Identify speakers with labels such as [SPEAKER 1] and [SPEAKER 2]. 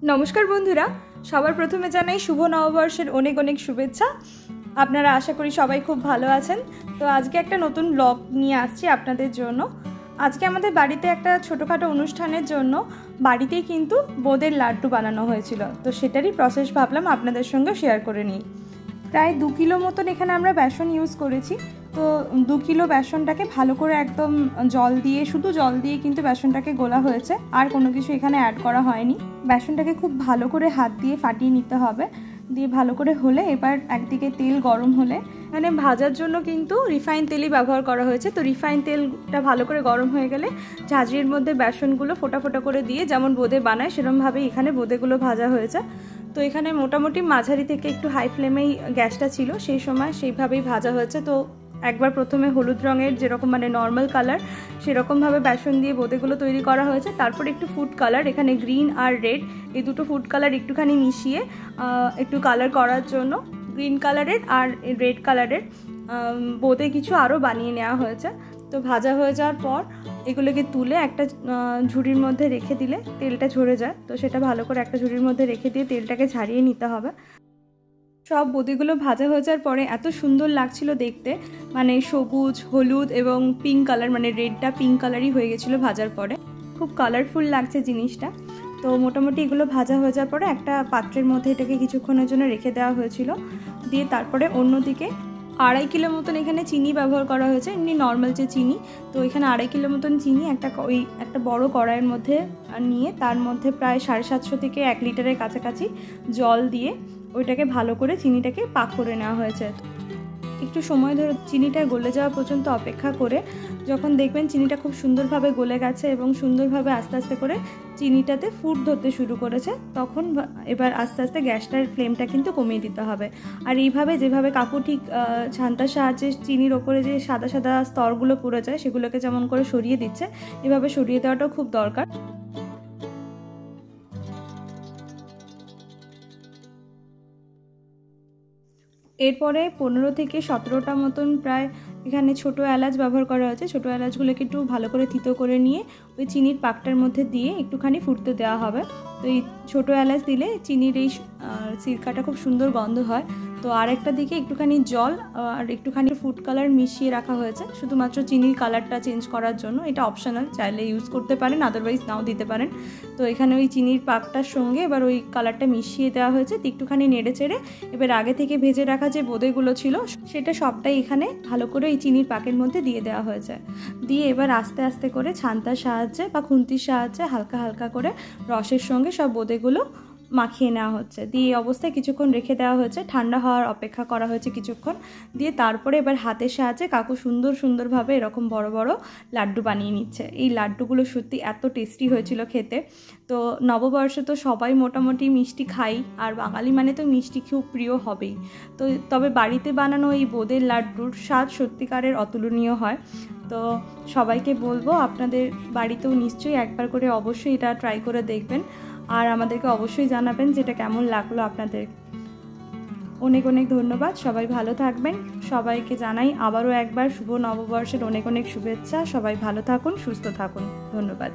[SPEAKER 1] নমস্কার বন্ধুরা, সবার প্রথমে জানাই শুভ নববর্ষের অনেক অনেক শুভেচ্ছা। আপনারা আশা করি সবাই খুব ভালো আছেন। তো আজকে একটা নতুন ব্লগ নিয়ে আসছি আপনাদের জন্য। আজকে আমাদের বাড়িতে একটা ছোটোখাটো অনুষ্ঠানের জন্য বাড়িতেই কিন্তু বোঁদের লাড্ডু বানানো হয়েছিল, তো সেটারই প্রসেস ভাবলাম আপনাদের সঙ্গে শেয়ার করে নিই। প্রায় 2 কিলো মতন এখানে আমরা বেসন ইউজ করেছি। তো 2 কিলো বেসনটাকে ভালো করে একদম জল দিয়ে, শুধু জল দিয়ে কিন্তু বেসনটাকে গোলা হয়েছে, আর কোনো কিছু এখানে অ্যাড করা হয়নি। বেসনটাকে খুব ভালো করে হাত দিয়ে ফাটিয়ে নিতে হবে। দিয়ে ভালো করে হলে এবার একদিকে তেল গরম হলে, এখানে ভাজার জন্য কিন্তু রিফাইন তেলই ব্যবহার করা হয়েছে। তো রিফাইন তেলটা ভালো করে গরম হয়ে গেলে ঝাঁঝরির মধ্যে বেসনগুলো ফোটা ফোটা করে দিয়ে যেমন বোঁদে বানায় সেরকমভাবেই এখানে বোঁদেগুলো ভাজা হয়েছে। তো এখানে মোটামুটি মাঝারি থেকে একটু হাই ফ্লেমেই গ্যাসটা ছিল, সেই সময় সেইভাবেই ভাজা হয়েছে। তো একবার প্রথমে হলুদ রঙের যেরকম মানে নর্মাল কালার সেরকমভাবে বেসন দিয়ে বোঁদেগুলো তৈরি করা হয়েছে। তারপর একটু ফুড কালার, এখানে গ্রিন আর রেড এই দুটো ফুড কালার একটুখানি মিশিয়ে একটু কালার করার জন্য গ্রিন কালারের আর রেড কালারের বোঁদে কিছু আরও বানিয়ে নেওয়া হয়েছে। তো ভাজা হয়ে যাওয়ার পর এগুলোকে তুলে একটা ঝুড়ির মধ্যে রেখে দিলে তেলটা ঝরে যায়। তো সেটা ভালো করে একটা ঝুড়ির মধ্যে রেখে দিয়ে তেলটাকে ঝারিয়ে নিতে হবে। সব বোঁদেগুলো ভাজা হয়ে যাওয়ার পরে এত সুন্দর লাগছিল দেখতে, মানে সবুজ, হলুদ এবং পিঙ্ক কালার, মানে রেডটা পিঙ্ক কালারই হয়ে গেছিলো ভাজার পরে। খুব কালারফুল লাগছে জিনিসটা। তো মোটামুটি এগুলো ভাজা হয়ে যাওয়ার পরে একটা পাত্রের মধ্যে এটাকে কিছুক্ষণের জন্য রেখে দেওয়া হয়েছিল। দিয়ে তারপরে অন্যদিকে 2.5 কিলো মতন এখানে চিনি ব্যবহার করা হয়েছে, এমনি নর্মাল যে চিনি। তো এখানে 2.5 কিলো মতন চিনি একটা বড় কড়াইয়ের মধ্যে নিয়ে তার মধ্যে প্রায় 750 থেকে 1 লিটারের কাছাকাছি জল দিয়ে ওইটাকে ভালো করে চিনিটাকে পাক করে নেওয়া হয়েছে। একটু সময় ধরে চিনিটা গলে যাওয়া পর্যন্ত অপেক্ষা করে যখন দেখবেন চিনিটা খুব সুন্দরভাবে গলে গেছে এবং সুন্দরভাবে আস্তে আস্তে করে চিনিটাতে ফুট ধরতে শুরু করেছে, তখন এবার আস্তে আস্তে গ্যাসটার ফ্লেমটা কিন্তু কমিয়ে দিতে হবে। আর এইভাবে যেভাবে কাকু ঠিক ছান্তার সাহায্যে চিনির ওপরে যে সাদা সাদা স্তরগুলো পড়ে যায় সেগুলোকে যেমন করে সরিয়ে দিচ্ছে, এভাবে সরিয়ে দেওয়াটাও খুব দরকার। এরপরে 15 থেকে 17টা মতন প্রায় এখানে ছোটো এলাচ ব্যবহার করা হয়েছে। ছোটো এলাচগুলোকে একটু ভালো করে থিতো করে নিয়ে ওই চিনির পাকটার মধ্যে দিয়ে একটুখানি ফুটতে দেওয়া হবে। তো এই ছোটো এলাচ দিলে চিনির এই সিরকাটা খুব সুন্দর গন্ধ হয়। তো আরেকটা দিকে একটুখানি জল আর একটুখানি ফুড কালার মিশিয়ে রাখা হয়েছে শুধুমাত্র চিনির কালারটা চেঞ্জ করার জন্য। এটা অপশনাল, চাইলে ইউজ করতে পারেন, আদারওয়াইজ নাও দিতে পারেন। তো এখানে ওই চিনির পাকটার সঙ্গে এবার ওই কালারটা মিশিয়ে দেওয়া হয়েছে। একটুখানি নেড়ে চেড়ে এবার আগে থেকে ভেজে রাখা যে বোঁদেগুলো ছিল সেটা সবটাই এখানে ভালো করে এই চিনির পাকের মধ্যে দিয়ে দেওয়া হয়েছে। দিয়ে এবার আস্তে আস্তে করে ছান্তার সাহায্যে বা খুন্তির সাহায্যে হালকা হালকা করে রসের সঙ্গে সব বোঁদেগুলো মাখিয়ে নেওয়া হচ্ছে। দিয়ে এই অবস্থায় কিছুক্ষণ রেখে দেওয়া হয়েছে, ঠান্ডা হওয়ার অপেক্ষা করা হয়েছে কিছুক্ষণ। দিয়ে তারপরে এবার হাতের সাহায্যে কাকু সুন্দরভাবে এরকম বড় বড় লাড্ডু বানিয়ে নিচ্ছে। এই লাড্ডুগুলো সত্যি এত টেস্টি হয়েছিল খেতে। তো নববর্ষে তো সবাই মোটামুটি মিষ্টি খাই, আর বাঙালি মানে তো মিষ্টি খুব প্রিয় হবেই। তো তবে বাড়িতে বানানো এই বোঁদের লাড্ডুর স্বাদ সত্যিকারের অতুলনীয় হয়। তো সবাইকে বলবো আপনাদের বাড়িতেও নিশ্চয়ই একবার করে অবশ্যই এটা ট্রাই করে দেখবেন, আর আমাদেরকে অবশ্যই জানাবেন যেটা কেমন লাগলো আপনাদের। অনেক অনেক ধন্যবাদ, সবাই ভালো থাকবেন। সবাইকে জানাই আবারও একবার শুভ নববর্ষের অনেক অনেক শুভেচ্ছা। সবাই ভালো থাকুন, সুস্থ থাকুন। ধন্যবাদ।